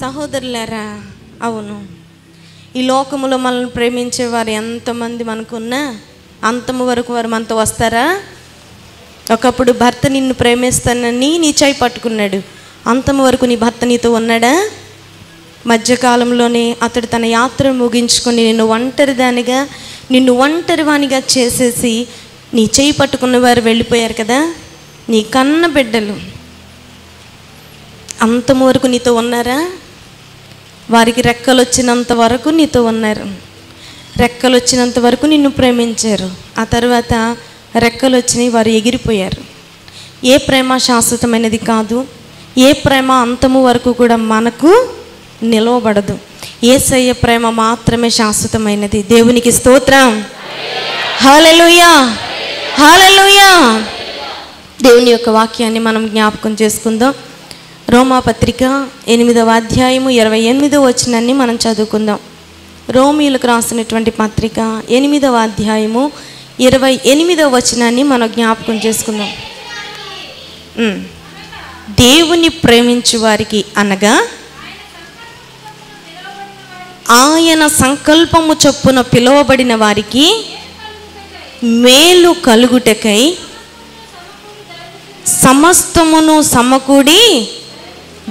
సహోదరులారా, అవును, ఈ లోకములో మనల్ని ప్రేమించేవారు ఎంతమంది మనకున్నా అంతము వరకు వారు మనతో వస్తారా? ఒకప్పుడు భర్త నిన్ను ప్రేమిస్తానని నీ చేయి పట్టుకున్నాడు, అంతము వరకు నీ భర్త నీతో ఉన్నాడా? మధ్యకాలంలోనే అతడు తన యాత్ర ముగించుకొని నిన్ను ఒంటరివానిగా చేసేసి నీ చేయి పట్టుకున్న వారు వెళ్ళిపోయారు కదా. నీ కన్న బిడ్డలు అంతము వరకు నీతో ఉన్నారా? వారికి రెక్కలు వచ్చినంత వరకు నీతో ఉన్నారు, రెక్కలు వచ్చినంత వరకు నిన్ను ప్రేమించారు. ఆ తర్వాత రెక్కలు వచ్చినాయి, వారు ఎగిరిపోయారు. ఏ ప్రేమ శాశ్వతమైనది కాదు, ఏ ప్రేమ అంతము వరకు కూడా మనకు నిలవబడదు. యేసయ్య ప్రేమ మాత్రమే శాశ్వతమైనది. దేవునికి స్తోత్రం. హల్లెలూయా, హల్లెలూయా. దేవుని యొక్క వాక్యాన్ని మనం జ్ఞాపకం చేసుకుందాం. రోమాపత్రిక 8వ అధ్యాయము 28వ వచనాన్ని మనం చదువుకుందాం. రోమీయులకు రాసినటువంటి పత్రిక 8వ అధ్యాయము 28వ వచనాన్ని మనం జ్ఞాపకం చేసుకుందాం. దేవుని ప్రేమించు వారికి అనగా ఆయన సంకల్పము చొప్పున పిలువబడిన వారికి మేలు కలుగుటకై సమస్తమును సమకూడి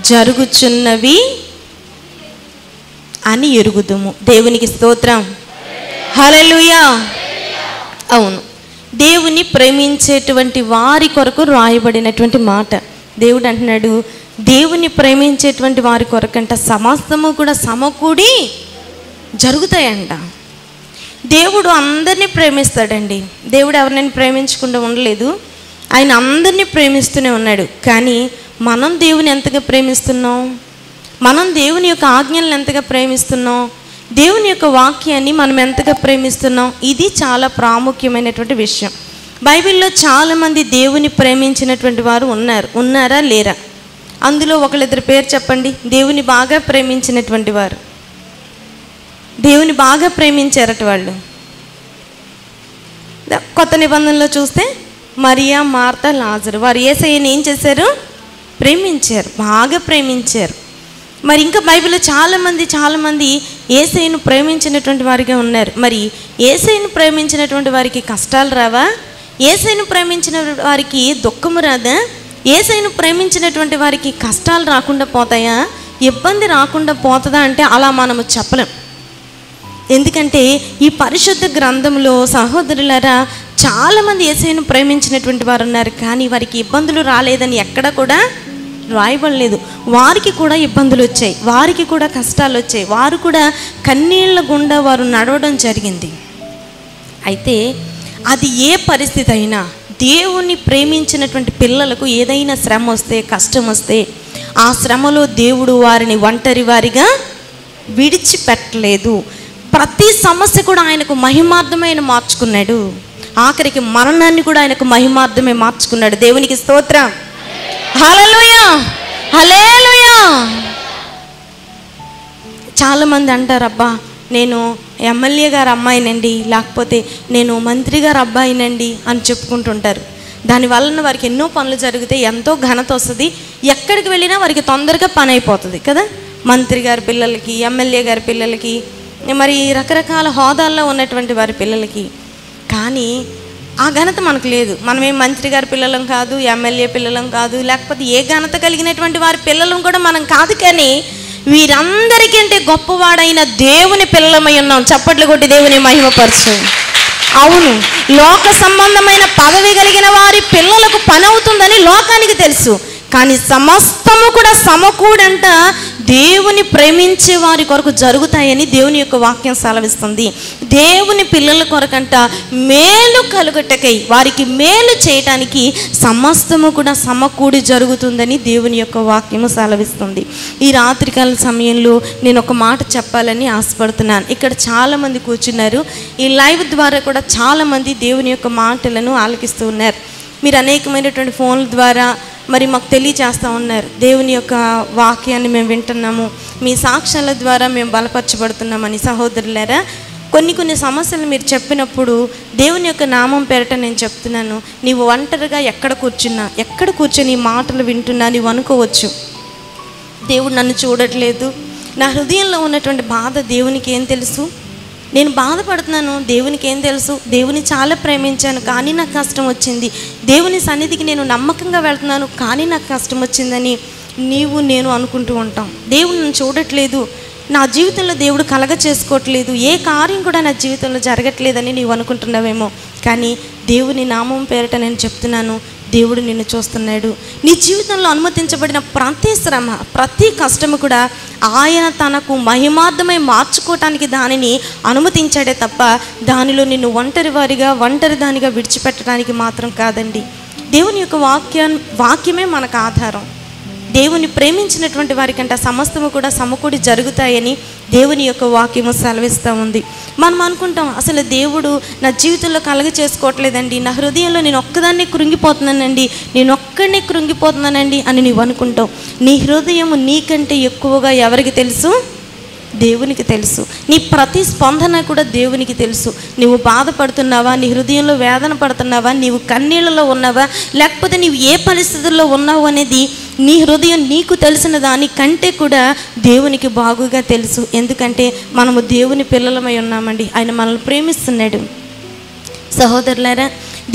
జరుగుచున్నవి అని ఎరుగుదుము. దేవునికి స్తోత్రం. హల్లెలూయా. అవును, దేవుని ప్రేమించేటువంటి వారి కొరకు రాయబడినటువంటి మాట. దేవుడు అంటున్నాడు, దేవుని ప్రేమించేటువంటి వారి కొరకంట సమస్తము కూడా సమకూడి జరుగుతాయంట. దేవుడు అందరినీ ప్రేమిస్తాడండి. దేవుడు ఎవరినైనా ప్రేమించకుండా ఉండలేదు, ఆయన అందరినీ ప్రేమిస్తూనే ఉన్నాడు. కానీ మనం దేవుని ఎంతగా ప్రేమిస్తున్నాం? మనం దేవుని యొక్క ఆజ్ఞలను ఎంతగా ప్రేమిస్తున్నాం? దేవుని యొక్క వాక్యాన్ని మనం ఎంతగా ప్రేమిస్తున్నాం? ఇది చాలా ప్రాముఖ్యమైనటువంటి విషయం. బైబిల్లో చాలామంది దేవుని ప్రేమించినటువంటి వారు ఉన్నారా లేరా? అందులో ఒకళ్ళిద్దరు పేరు చెప్పండి. దేవుని బాగా ప్రేమించినటువంటి వారు, దేవుని బాగా ప్రేమించారట వాళ్ళు. కొత్త నిబంధనలో చూస్తే మరియా, మార్తా, లాజరు, వారు యేసయ్యని ఏం చేశారు? ప్రేమించారు, బాగా ప్రేమించారు. మరి ఇంకా బైబిల్లో చాలామంది యేసయ్యను ప్రేమించినటువంటి వారిగా ఉన్నారు. మరి యేసయ్యను ప్రేమించినటువంటి వారికి కష్టాలు రావా? యేసయ్యను ప్రేమించిన వారికి దుఃఖము రాదా? యేసయ్యను ప్రేమించినటువంటి వారికి కష్టాలు రాకుండా పోతాయా? ఇబ్బంది రాకుండా పోతుందా అంటే అలా మనము చెప్పలేం. ఎందుకంటే ఈ పరిశుద్ధ గ్రంథంలో సహోదరులారా, చాలామంది యేసయ్యను ప్రేమించినటువంటి వారు ఉన్నారు, కానీ వారికి ఇబ్బందులు రాలేదని ఎక్కడ కూడా రాయబడలేదు. వారికి కూడా ఇబ్బందులు వచ్చాయి, వారికి కూడా కష్టాలు వచ్చాయి, వారు కూడా కన్నీళ్ళ గుండా వారు నడవడం జరిగింది. అయితే అది ఏ పరిస్థితి అయినా దేవుణ్ణి ప్రేమించినటువంటి పిల్లలకు ఏదైనా శ్రమ వస్తే, కష్టం వస్తే, ఆ శ్రమలో దేవుడు వారిని ఒంటరి వారిగా విడిచిపెట్టలేదు. ప్రతి సమస్య కూడా ఆయనకు మహిమార్థమైన మార్చుకున్నాడు. ఆఖరికి మరణాన్ని కూడా ఆయనకు మహిమార్థమే మార్చుకున్నాడు. దేవునికి స్తోత్రం. హల్లెలూయా, హల్లెలూయా. చాలామంది అంటారు, అబ్బా నేను ఎమ్మెల్యే గారు అమ్మాయినండి, లేకపోతే నేను మంత్రి గారు అబ్బాయినండి అని చెప్పుకుంటుంటారు. దానివల్ల వారికి ఎన్నో పనులు జరిగితే ఎంతో ఘనత వస్తుంది, ఎక్కడికి వెళ్ళినా వారికి తొందరగా పని అయిపోతుంది కదా. మంత్రి గారి పిల్లలకి, ఎమ్మెల్యే గారి పిల్లలకి, మరి రకరకాల హోదాల్లో ఉన్నటువంటి వారి పిల్లలకి. కానీ ఆ ఘనత మనకు లేదు. మనమేం మంత్రి గారి పిల్లలం కాదు, ఎమ్మెల్యే పిల్లలం కాదు, లేకపోతే ఏ ఘనత కలిగినటువంటి వారి పిల్లలం కూడా మనం కాదు. కానీ వీరందరికంటే గొప్పవాడైన దేవుని పిల్లలమై ఉన్నాం. చప్పట్లు కొట్టి దేవుని మహిమపరచు. అవును, లోక సంబంధమైన పదవి కలిగిన వారి పిల్లలకు పని అవుతుందని లోకానికి తెలుసు, కానీ సమస్తము కూడా సమకూడంట దేవుని ప్రేమించే వారి కొరకు జరుగుతాయని దేవుని యొక్క వాక్యం సెలవిస్తుంది. దేవుని పిల్లల కొరకంట మేలు కలుగుటకై, వారికి మేలు చేయటానికి సమస్తము కూడా సమకూడి జరుగుతుందని దేవుని యొక్క వాక్యము సెలవిస్తుంది. ఈ రాత్రికాల సమయంలో నేను ఒక మాట చెప్పాలని ఆశపడుతున్నాను. ఇక్కడ చాలామంది కూర్చున్నారు, ఈ లైవ్ ద్వారా కూడా చాలామంది దేవుని యొక్క మాటలను ఆలకిస్తూ ఉన్నారు. మీరు అనేకమైనటువంటి ఫోన్ల ద్వారా మరి మాకు తెలియచేస్తూ ఉన్నారు, దేవుని యొక్క వాక్యాన్ని మేము వింటున్నాము, మీ సాక్ష్యాల ద్వారా మేము బలపరచబడుతున్నామని. సహోదరులారా, కొన్ని సమస్యలు మీరు చెప్పినప్పుడు దేవుని యొక్క నామం పేరట నేను చెప్తున్నాను, నీవు ఒంటరిగా ఎక్కడ కూర్చొని ఈ మాటలు వింటున్నా నీవు అనుకోవచ్చు, దేవుడు నన్ను చూడట్లేదు, నా హృదయంలో ఉన్నటువంటి బాధ దేవునికి ఏం తెలుసు? నేను బాధపడుతున్నాను, దేవునికి ఏం తెలుసు? దేవుని చాలా ప్రేమించాను కానీ నాకు కష్టం వచ్చింది, దేవుని సన్నిధికి నేను నమ్మకంగా వెళ్తున్నాను కానీ నాకు కష్టం వచ్చిందని నీవు నేను అనుకుంటూ ఉంటాం. దేవుడు నన్ను చూడట్లేదు, నా జీవితంలో దేవుడు కలగ చేసుకోవట్లేదు, ఏ కార్యం కూడా నా జీవితంలో జరగట్లేదని నీవు అనుకుంటున్నావేమో. కానీ దేవుని నామం పేరిట నేను చెప్తున్నాను, దేవుడు నిన్ను చూస్తున్నాడు. నీ జీవితంలో అనుమతించబడిన ప్రతి శ్రమ, ప్రతి కష్టము కూడా ఆయన తనకు మహిమార్థమై మార్చుకోవటానికి దానిని అనుమతించాడే తప్ప దానిలో నిన్ను ఒంటరి దానిగా విడిచిపెట్టడానికి మాత్రం కాదండి. దేవుని యొక్క వాక్యమే మనకు ఆధారం. దేవుని ప్రేమించినటువంటి వారికంట సమస్తము కూడా సమకూడి జరుగుతాయని దేవుని యొక్క వాక్యము సెలవిస్తూ ఉంది. మనం అనుకుంటాం, అసలు దేవుడు నా జీవితంలో కలగ చేసుకోవట్లేదండి, నా హృదయంలో నేను ఒక్కదాన్నే కృంగిపోతున్నానండి అని నీవు అనుకుంటావు. నీ హృదయము నీకంటే ఎక్కువగా ఎవరికి తెలుసు? దేవునికి తెలుసు. నీ ప్రతి స్పందన కూడా దేవునికి తెలుసు. నీవు బాధపడుతున్నావా, నీ హృదయంలో వేదన పడుతున్నావా, నీవు కన్నీళ్ళలో ఉన్నావా, లేకపోతే నీవు ఏ పరిస్థితుల్లో ఉన్నావు అనేది నీ హృదయం నీకు తెలిసిన దానికంటే కూడా దేవునికి బాగుగా తెలుసు. ఎందుకంటే మనము దేవుని పిల్లలమై ఉన్నామండి. ఆయన మనల్ని ప్రేమిస్తున్నాడు. సహోదరులారా,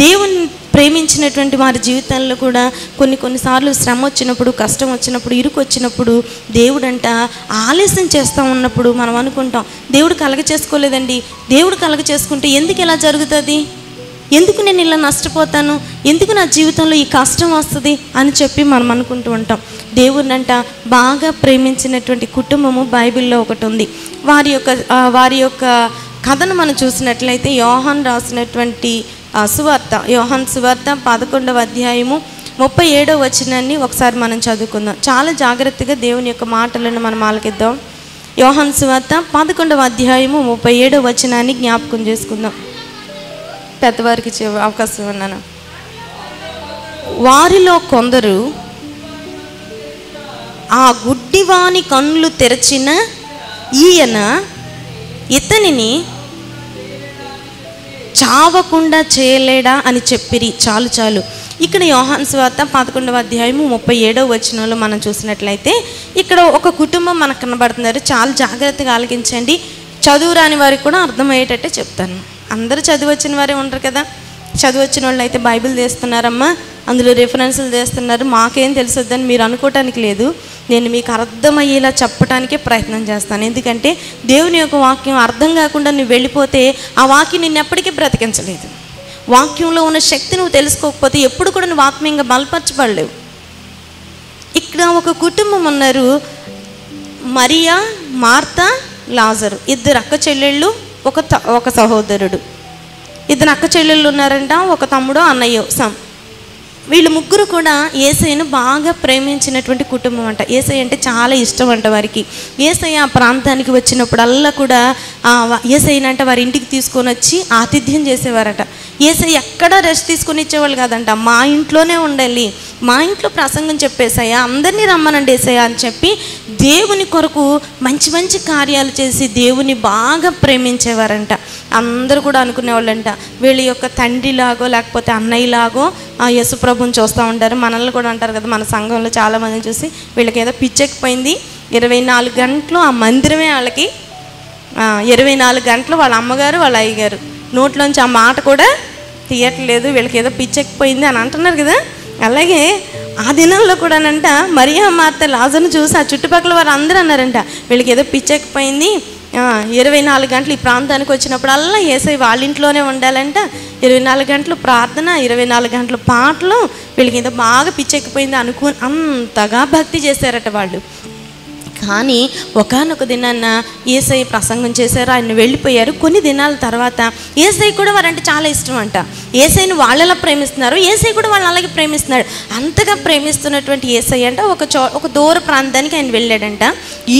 దేవుని ప్రేమించినటువంటి వారి జీవితాల్లో కూడా కొన్నిసార్లు శ్రమ వచ్చినప్పుడు, కష్టం వచ్చినప్పుడు, ఇరుకు వచ్చినప్పుడు దేవుడంట ఆలస్యం చేస్తూ ఉన్నప్పుడు మనం అనుకుంటాం, దేవుడు కలగ చేసుకోలేదండి, దేవుడు కలగ చేసుకుంటే ఎందుకు ఇలా జరుగుతుంది, ఎందుకు నేను ఇలా నష్టపోతాను, ఎందుకు నా జీవితంలో ఈ కష్టం వస్తుంది అని చెప్పి మనం అనుకుంటూ ఉంటాం. దేవుడినంట బాగా ప్రేమించినటువంటి కుటుంబము బైబిల్లో ఒకటి ఉంది. వారి యొక్క కథను మనం చూసినట్లయితే యోహాను రాసినటువంటి యోహాను సువార్త 11వ అధ్యాయము 37వ వచనాన్ని ఒకసారి మనం చదువుకుందాం. చాలా జాగ్రత్తగా దేవుని యొక్క మాటలను మనం ఆలకిద్దాం. యోహాను సువార్త 11వ అధ్యాయము 37వ వచనాన్ని జ్ఞాపకం చేసుకుందాం. పెద్దవారికి అవకాశం ఉన్నాను. వారిలో కొందరు ఆ గుడ్డివాని కన్నులు తెరచిన ఈయన ఇతనిని చావకుండా చేయలేడా అని చెప్పిరి. చాలు. ఇక్కడ యోహాను సువార్త 11వ అధ్యాయము 37వ వచనంలో మనం చూసినట్లయితే ఇక్కడ ఒక కుటుంబం మనకు కనబడుతున్నారు. చాలా జాగ్రత్తగా ఆలకించండి. చదువు రాని వారికి కూడా అర్థమయ్యేటట్టే చెప్తాను. అందరూ చదువు వచ్చిన వారే ఉండరు కదా. చదువు వచ్చిన వాళ్ళు అయితే బైబిల్ తీస్తున్నారమ్మా, అందులో రెఫరెన్సులు చేస్తున్నారు, మాకేం తెలుసొద్దని మీరు అనుకోవటానికి లేదు. నేను మీకు అర్థమయ్యేలా చెప్పడానికే ప్రయత్నం చేస్తాను. ఎందుకంటే దేవుని యొక్క వాక్యం అర్థం కాకుండా నువ్వు వెళ్ళిపోతే ఆ వాక్యం నిన్ను ఎప్పటికీ బ్రతికించలేదు. వాక్యంలో ఉన్న శక్తి నువ్వు తెలుసుకోకపోతే ఎప్పుడు కూడా నువ్వు ఆత్మీయంగా బలపరచబడలేవు. ఇక్కడ ఒక కుటుంబం ఉన్నారు, మరియా, మార్తా, లాజరు, ఇద్దరు అక్క చెల్లెళ్ళు, ఒక సహోదరుడు. ఇద్దరు అక్క చెల్లెళ్ళు ఉన్నారంట, ఒక తమ్ముడు అన్నయ్య. వీళ్ళు ముగ్గురు కూడా యేసయ్యను బాగా ప్రేమించినటువంటి కుటుంబం అంట. యేసయ్య అంటే చాలా ఇష్టం అంట వారికి. యేసయ్య ఆ ప్రాంతానికి వచ్చినప్పుడల్లా కూడా యేసయ్యనంట వారి ఇంటికి తీసుకొని వచ్చి ఆతిథ్యం చేసేవారట. యేసయ్య ఎక్కడా రెస్ట్ తీసుకొని ఇచ్చేవాళ్ళు కాదంట. మా ఇంట్లోనే ఉండాలి, మా ఇంట్లో ప్రసంగం చెప్పేసాయా, అందరినీ రమ్మనండి యేసయ్య అని చెప్పి దేవుని కొరకు మంచి మంచి కార్యాలు చేసి దేవుని బాగా ప్రేమించేవారంట. అందరూ కూడా అనుకునేవాళ్ళంట, వీళ్ళ యొక్క తండ్రిలాగో లేకపోతే అన్నయ్యలాగో యేసుప్రభుని చూస్తూ ఉంటారు. మనల్ని కూడా అంటారు కదా, మన సంఘంలో చాలామందిని చూసి వీళ్ళకి ఏదో పిచ్చెక్కిపోయింది, 24 గంటలు ఆ మందిరమే వాళ్ళకి, 24 గంటలు వాళ్ళ అమ్మగారు వాళ్ళ అయ్యగారు నోట్లోంచి ఆ మాట కూడా తీయట్లేదు, వీళ్ళకి ఏదో పిచ్చెక్కిపోయింది అని అంటున్నారు కదా. అలాగే ఆ దినాల్లో కూడానంట మరియా, మార్త, లాజరును చూసి ఆ చుట్టుపక్కల వారు అందరూ అన్నారంట, వీళ్ళకి ఏదో పిచ్చెక్కిపోయింది, 24 గంటలు ఈ ప్రాంతానికి వచ్చినప్పుడల్లా యేసయ్య వాళ్ళ ఇంట్లోనే ఉండాలంట, 24 గంటలు ప్రార్థన, 24 గంటలు పాటలు, వీళ్ళకి ఏదో బాగా పిచ్చెక్కిపోయింది అంతగా భక్తి చేశారట వాళ్ళు. కానీ ఒకానొక దినాన్న యేసయ్య ప్రసంగం చేశారు, ఆయన వెళ్ళిపోయారు. కొన్ని దినాల తర్వాత యేసయ్య కూడా వారంటే చాలా ఇష్టం అంట. యేసయ్యను వాళ్ళలా ప్రేమిస్తున్నారు, యేసయ్య కూడా వాళ్ళని అలాగే ప్రేమిస్తున్నాడు. అంతగా ప్రేమిస్తున్నటువంటి యేసయ్య అంట ఒక దూర ప్రాంతానికి ఆయన వెళ్ళాడంట.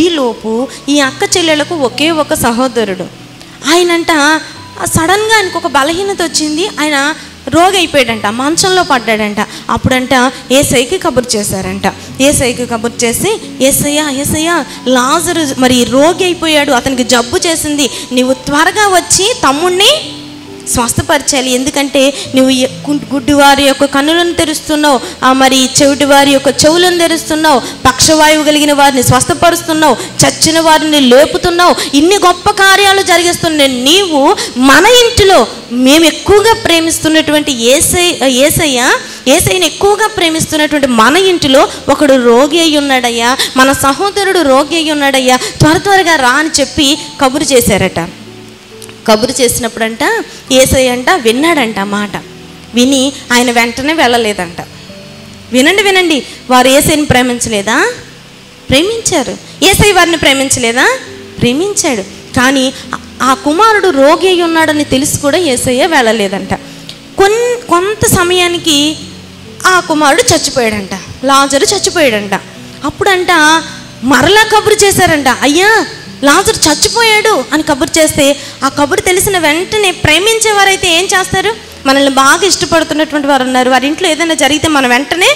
ఈలోపు ఈ అక్క చెల్లెలకు ఒకే ఒక సహోదరుడు. ఆయనంట సడన్గా ఆయనకు ఒక బలహీనత వచ్చింది, ఆయన రోగి అయిపోయాడంట, మంచంలో పడ్డాడంట. అప్పుడంట యేసయ్యకి కబురు చేశారంట. యేసయ్యకి కబురు చేసి, యేసయ్య లాజరు మరి రోగి అయిపోయాడు, అతనికి జబ్బు చేసింది, నీవు త్వరగా వచ్చి తమ్ముడిని స్వస్థపరచాలి. ఎందుకంటే నువ్వు గుడ్డి వారి యొక్క కన్నులను తెరుస్తున్నావు, మరి చెవిటి వారి యొక్క చెవులను తెరుస్తున్నావు, పక్షవాయువు కలిగిన వారిని స్వస్థపరుస్తున్నావు, చచ్చిన వారిని లేపుతున్నావు, ఇన్ని గొప్ప కార్యాలు జరిగిస్తున్నావు. నీవు మన ఇంటిలో మేము ఎక్కువగా ప్రేమిస్తున్నటువంటి యేసయ్యని ఎక్కువగా ప్రేమిస్తున్నటువంటి మన ఇంటిలో ఒకడు రోగి అయి ఉన్నాడయ్యా, మన సహోదరుడు రోగి అయి ఉన్నాడయ్యా, త్వరగా రా అని చెప్పి కబురు చేశారట. కబురు చేసినప్పుడంట యేసయ్య అంట విన్నాడంట. మాట విని ఆయన వెంటనే వెళ్ళలేదంట. వినండి, వారు యేసయ్యని ప్రేమించలేదా? ప్రేమించారు. యేసయ్య వారిని ప్రేమించలేదా? ప్రేమించాడు. కానీ ఆ కుమారుడు రోగి అయి ఉన్నాడని తెలిసి కూడా యేసయ్య వెళ్ళలేదంట. కొంత సమయానికి ఆ కుమారుడు చచ్చిపోయాడంట, లాజరు చచ్చిపోయాడంట. అప్పుడంట మరలా కబురు చేశారంట, అయ్యా లాజరు చచ్చిపోయాడు అని కబురు చేస్తే ఆ కబురు తెలిసిన వెంటనే ప్రేమించేవారైతే ఏం చేస్తారు? మనల్ని బాగా ఇష్టపడుతున్నటువంటి వారు ఉన్నారు, వారి ఇంట్లో ఏదైనా జరిగితే మనం వెంటనే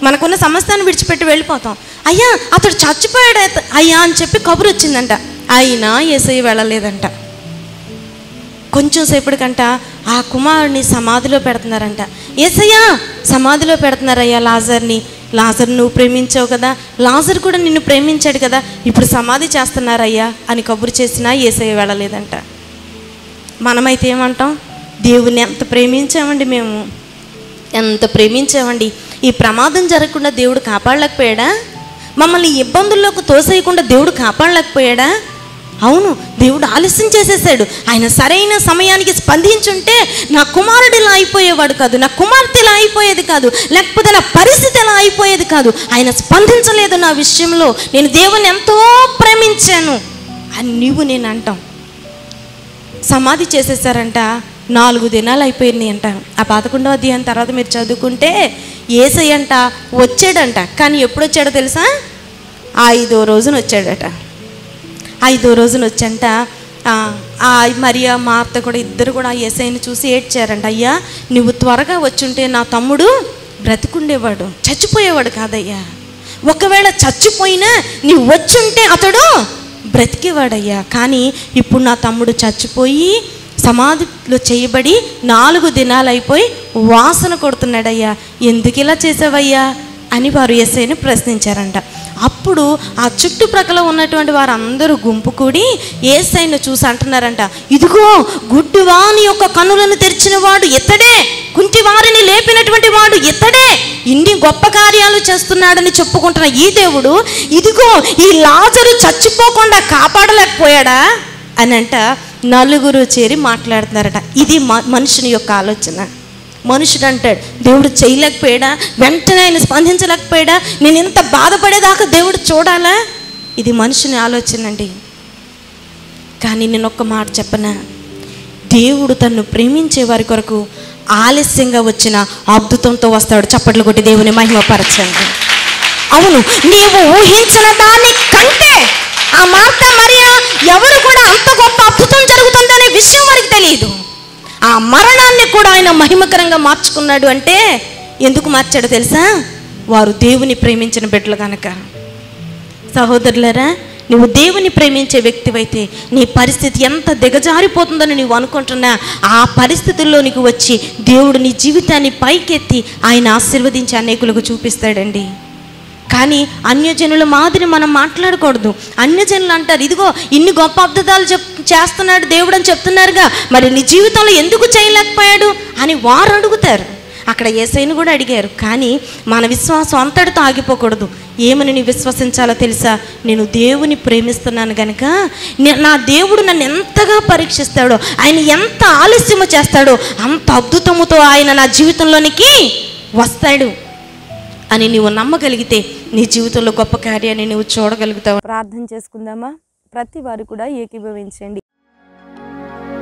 మనకున్న సమస్తాన్ని విడిచిపెట్టి వెళ్ళిపోతాం. అయ్యా అతడు చచ్చిపోయాడు అయ్యా అని చెప్పి కబురు వచ్చిందంట. అయినా యేసయ్య వెళ్ళలేదంట. కొంచెం సేపటికంట ఆ కుమారుడిని సమాధిలో పెడుతున్నారంట. యేసయ్య సమాధిలో పెడుతున్నారయ్యా లాజర్ని. లాజర్ నువ్వు ప్రేమించావు కదా, లాజర్ కూడా నిన్ను ప్రేమించాడు కదా, ఇప్పుడు సమాధి చేస్తున్నారయ్యా అని కబురు చేసినా యేసయ్య వెళ్ళలేదంట. మనమైతే ఏమంటాం? దేవుని ఎంత ప్రేమించామండి, మేము ఎంత ప్రేమించామండి. ఈ ప్రమాదం జరగకుండా దేవుడు కాపాడలేకపోయాడా? మమ్మల్ని ఇబ్బందుల్లోకి తోసేయకుండా దేవుడు కాపాడలేకపోయాడా? అవును, దేవుడు ఆలస్యం చేసేసాడు. ఆయన సరైన సమయానికి స్పందించుంటే నా కుమారుడు ఇలా అయిపోయేవాడు కాదు, నా కుమార్తె ఇలా అయిపోయేది కాదు, లేకపోతే నా పరిస్థితి ఇలా అయిపోయేది కాదు. ఆయన స్పందించలేదు నా విషయంలో. నేను దేవుని ఎంతో ప్రేమించాను అని నేను అంటాం. సమాధి చేసేసారంట. 4 దినాలు అయిపోయింది అంట. ఆ 11వ అధ్యాయం తర్వాత మీరు చదువుకుంటే యేసయ్య అంట వచ్చాడంట. కానీ ఎప్పుడు వచ్చాడో తెలుసా? 5వ రోజున వచ్చాడట. 5వ రోజున వచ్చంట. మరియా మార్త కూడా ఇద్దరు కూడా యేసయ్యని చూసి ఏడ్చారంట. అయ్యా నువ్వు త్వరగా వచ్చుంటే నా తమ్ముడు బ్రతికుండేవాడు, చచ్చిపోయేవాడు కాదయ్యా. ఒకవేళ చచ్చిపోయినా నీవు వచ్చుంటే అతడు బ్రతికేవాడయ్యా. కానీ ఇప్పుడు నా తమ్ముడు చచ్చిపోయి సమాధిలో చేయబడి 4 దినాలు అయిపోయి వాసన కొడుతున్నాడయ్యా, ఎందుకు ఇలా చేసావయ్యా అని వారు యేసయ్యని ప్రశ్నించారంట. అప్పుడు ఆ చుట్టుప్రక్కల ఉన్నటువంటి వారందరూ గుంపు కూడి యేసయ్యను చూసి అంటున్నారంట, ఇదిగో గుడ్డివాని యొక్క కన్నులను తెరిచిన వాడు ఇతడే, కుంటివారిని లేపినటువంటి వాడు ఇతడే, ఇన్ని గొప్ప కార్యాలు చేస్తున్నాడని చెప్పుకుంటున్న ఈ దేవుడు ఇదిగో ఈ లాజరు చచ్చిపోకుండా కాపాడలేకపోయాడా అని అంట నలుగురు చేరి మాట్లాడుతున్నారట. ఇది మనుషుని యొక్క ఆలోచన. మనుషుడు అంటాడు దేవుడు చేయలేకపోయాడా, వెంటనే ఆయన స్పందించలేకపోయాడా, నేను ఎంత బాధపడేదాకా దేవుడు చూడాలా? ఇది మనుషుని ఆలోచన అండి. కానీ నేను ఒక్క మాట చెప్పనా, దేవుడు తన్ను ప్రేమించే వారి కొరకు ఆలస్యంగా వచ్చిన అద్భుతంతో వస్తాడు. చప్పట్లు కొట్టి దేవుని మహిమపరచండి. అవును, నీవు ఊహించిన దాని కంటే ఆ మార్త మరియా ఎవరు కూడా అంత గొప్ప అద్భుతం జరుగుతుందనే విషయం వారికి తెలియదు. ఆ మరణాన్ని కూడా ఆయన మహిమకరంగా మార్చుకున్నాడు. అంటే ఎందుకు మార్చాడో తెలుసా? వారు దేవుని ప్రేమించిన బిడ్డలు కనుక. సహోదరులారా, నువ్వు దేవుని ప్రేమించే వ్యక్తివైతే నీ పరిస్థితి ఎంత దిగజారిపోతుందని నువ్వు అనుకుంటున్నా, ఆ పరిస్థితుల్లోనికి వచ్చి దేవుడు నీ జీవితాన్ని పైకెత్తి ఆయన ఆశీర్వదించి అనేకులకు చూపిస్తాడండి. కానీ అన్యజనుల మాదిరి మనం మాట్లాడకూడదు. అన్యజనులు అంటారు, ఇదిగో ఇన్ని గొప్ప అద్భుతాలు చేస్తున్నాడు దేవుడు అని చెప్తున్నారుగా, మరి నీ జీవితంలో ఎందుకు చేయలేకపోయాడు అని వారు అడుగుతారు. అక్కడ యేసయ్యను కూడా అడిగారు. కానీ మన విశ్వాసం అంతటితో ఆగిపోకూడదు. ఏమని నీ విశ్వసించాలో తెలుసా? నేను దేవుని ప్రేమిస్తున్నాను కనుక నా దేవుడు నన్ను ఎంతగా పరీక్షిస్తాడో, ఆయన ఎంత ఆలస్యము చేస్తాడో అంత అద్భుతముతో ఆయన నా జీవితంలోనికి వస్తాడు అని నీవు నమ్మగలిగితే నీ జీవితంలో గొప్ప కార్యాన్ని నువ్వు చూడగలుగుతావు. ప్రార్థన చేసుకుందామా? ప్రతి వారు కూడా ఏకీభవించండి.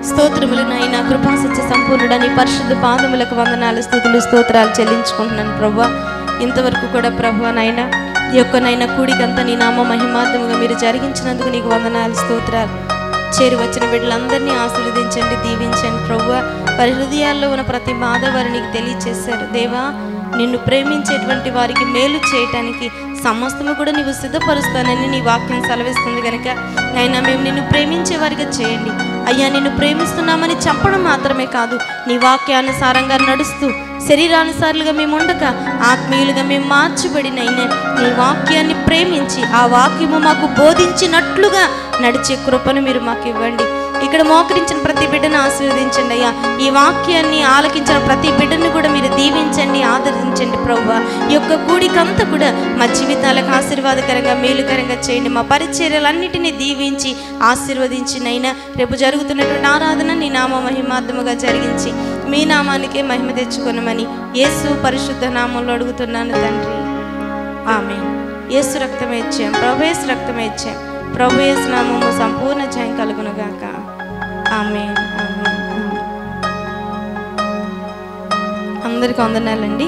స్తోత్రములు నాయన, కృపా సత్య సంపూర్ణుడని పరిశుద్ధ పాదములకు వందనాలు, స్తుతులు, స్తోత్రాలు చెల్లించుకుంటున్నాను ప్రభువా. ఇంతవరకు కూడా ప్రభువా నాయన ఈ యొక్క నాయన కూడికంతా నీ నామ మహిమార్థముగా మీరు జరిగించినందుకు నీకు వందనాలు, స్తోత్రాలు. చేరి వచ్చిన బిడ్డలందరినీ ఆశీర్వదించండి, దీవించండి ప్రభువా. వారి హృదయాల్లో ఉన్న ప్రతి బాధ వారు నీకు తెలియచేశారు దేవా. నిన్ను ప్రేమించేటువంటి వారికి మేలు చేయటానికి సమస్తము కూడా నీవు సిద్ధపరుస్తానని నీ వాక్యం సెలవిస్తుంది కనుక అయినా మేము నిన్ను ప్రేమించే వారిగా చేయండి అయ్యా. నిన్ను ప్రేమిస్తున్నామని చెప్పడం మాత్రమే కాదు, నీ వాక్యానుసారంగా నడుస్తూ శరీరానుసారులుగా మేము ఉండక ఆత్మీయులుగా మేము మార్చబడినైనా నీ వాక్యాన్ని ప్రేమించి ఆ వాక్యము మాకు బోధించినట్లుగా నడిచే కృపను మీరు మాకు ఇవ్వండి. ఇక్కడ మోకరించిన ప్రతి బిడ్డను ఆశీర్వదించండి అయ్యా. ఈ వాక్యాన్ని ఆలకించిన ప్రతి బిడ్డను కూడా మీరు దీవించండి, ఆదరించండి ప్రభువా. ఈ యొక్క కూడికంతా కూడా మా జీవితాలకు ఆశీర్వాదకరంగా మేలుకరంగా చేయండి. మా పరిచర్యలన్నిటినీ దీవించి ఆశీర్వదించినైనా రేపు జరుగుతున్నటువంటి ఆరాధన నీ నామ మహిమార్థముగా జరిగించి మీ నామానికే మహిమ తెచ్చుకొనమని యేసు పరిశుద్ధ నామంలో అడుగుతున్నాను తండ్రి, ఆమేన్. యేసు రక్తమే ఇచ్చాం, ప్రభు యేసు రక్తమే ఇచ్చాం. ప్రభు యేసు నామము సంపూర్ణ జయం కలుగునుగాక. ఆమేన్. అందరికీ వందనాలండి.